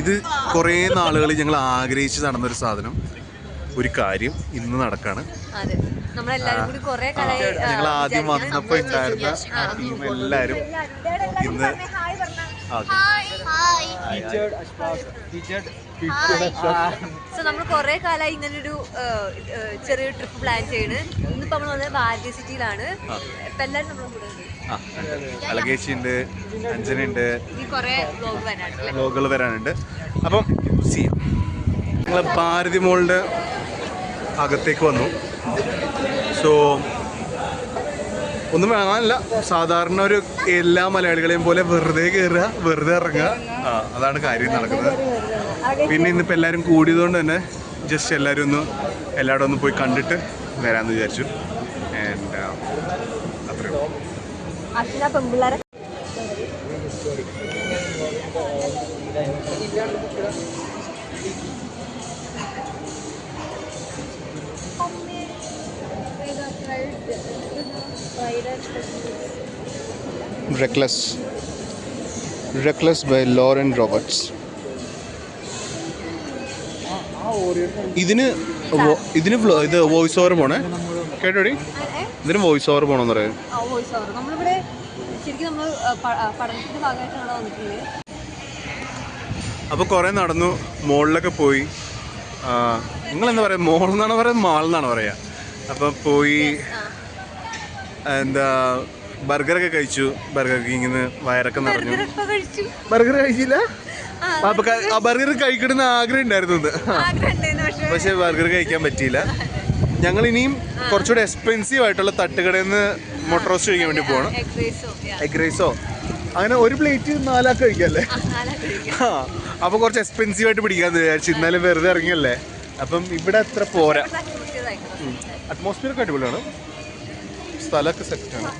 ഇത് കുറേ നാളുകൾ ഞങ്ങൾ ആഗ്രഹിച്ച് നടന്നൊരു സാധനം, ഒരു കാര്യം ഇന്ന് നടക്കാണ്. ഞങ്ങൾ ആദ്യം വന്നപ്പോൾ ഉണ്ടായിരുന്ന ടീം എല്ലാവരും ഇന്ന് നമ്മൾ കുറെ കാലമായി ഇങ്ങനെ ഒരു ചെറിയൊരു ട്രിപ്പ് പ്ലാൻ ചെയ്യണ്. ഇന്നിപ്പോ നമ്മൾ വന്നത് ഭാരതീയ സിറ്റിയിലാണ്. ഇപ്പൊ എല്ലാവരും നമ്മുടെ കൂടെ ഉണ്ട്. അലകേശിയുണ്ട്, അഞ്ജനുണ്ട്, കുറെ വ്ലോഗുകൾ വരാനുണ്ട്. അപ്പം ചെയ്യാം. ഞങ്ങൾ ഭാരതി മോളിൻ്റെ അകത്തേക്ക് വന്നു. സോ ഒന്നും വേണമല്ല, സാധാരണ ഒരു എല്ലാ മലയാളികളെയും പോലെ വെറുതെ കയറുക, വെറുതെ ഇറങ്ങുക, അതാണ് കാര്യം നടക്കുന്നത്. പിന്നെ ഇന്നിപ്പോൾ എല്ലാവരും കൂടിയതുകൊണ്ട് തന്നെ ജസ്റ്റ് എല്ലാവരും എല്ലായിടും ഒന്ന് പോയി കണ്ടിട്ട് വരാമെന്ന് വിചാരിച്ചു. ആൻഡ് അത്രയും Reckless by Lauren Roberts. ഇതിന് ഇത് വോയിസ് ഓവർ പോണേ കേട്ടോടി, ഇതിന് വോയിസ് ഓവർ പോണെന്ന് പറയാം. അപ്പോൾ കുറേ നടന്നു, മോളിലൊക്കെ പോയി. നിങ്ങളെന്താ പറയുക, മോൾ എന്നാണ് പറയുക, മാൾ എന്നാണ് പറയുക. അപ്പം പോയി എന്താ ബർഗറൊക്കെ കഴിച്ചു. ബർഗർ കിങ്ങിന്ന് വയറൊക്കെ നിറഞ്ഞു. ബർഗർ കഴിച്ചില്ല? അപ്പൊ ആ ബർഗർ കഴിക്കണമെന്ന് ആഗ്രഹം ഉണ്ടായിരുന്നു, പക്ഷെ ബർഗർ കഴിക്കാൻ പറ്റിയില്ല. ഞങ്ങൾ ഇനിയും കുറച്ചുകൂടെ എക്സ്പെൻസീവ് ആയിട്ടുള്ള തട്ടുകടയിൽ നിന്ന് മുട്ട റോസ്റ്റ് കഴിക്കാൻ വേണ്ടി പോകണം. എഗ് റൈസോ അങ്ങനെ ഒരു പ്ലേറ്റ് 4 ആൾക്ക് കഴിക്കാല്ലേ. അപ്പൊ കുറച്ച് എക്സ്പെൻസീവ് ആയിട്ട് പിടിക്കാന്ന് വിചാരിച്ചു. ഇന്നാലും വെറുതെ ഇറങ്ങിയല്ലേ. അപ്പം ഇവിടെ അത്ര പോരാ. അറ്റ്മോസ്ഫിയർ ഒക്കെ അടിപൊളിയാണ്, സ്ഥലമൊക്കെ സെറ്റാണ്.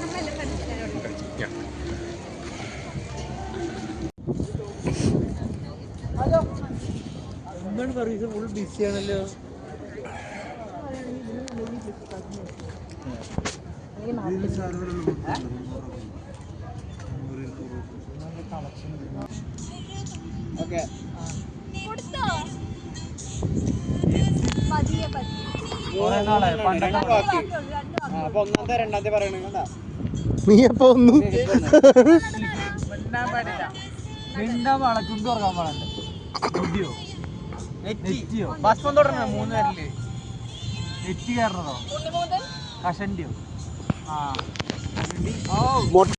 എന്താണ് സർവീസ് ഫുൾ ബിസിയാണല്ലോ. നീ എപ്പോ ഒന്നും ഭസ്മം തുടങ്ങ 3 പേരില് നെറ്റ് കയറണതോ കഷണ്ടിയോ?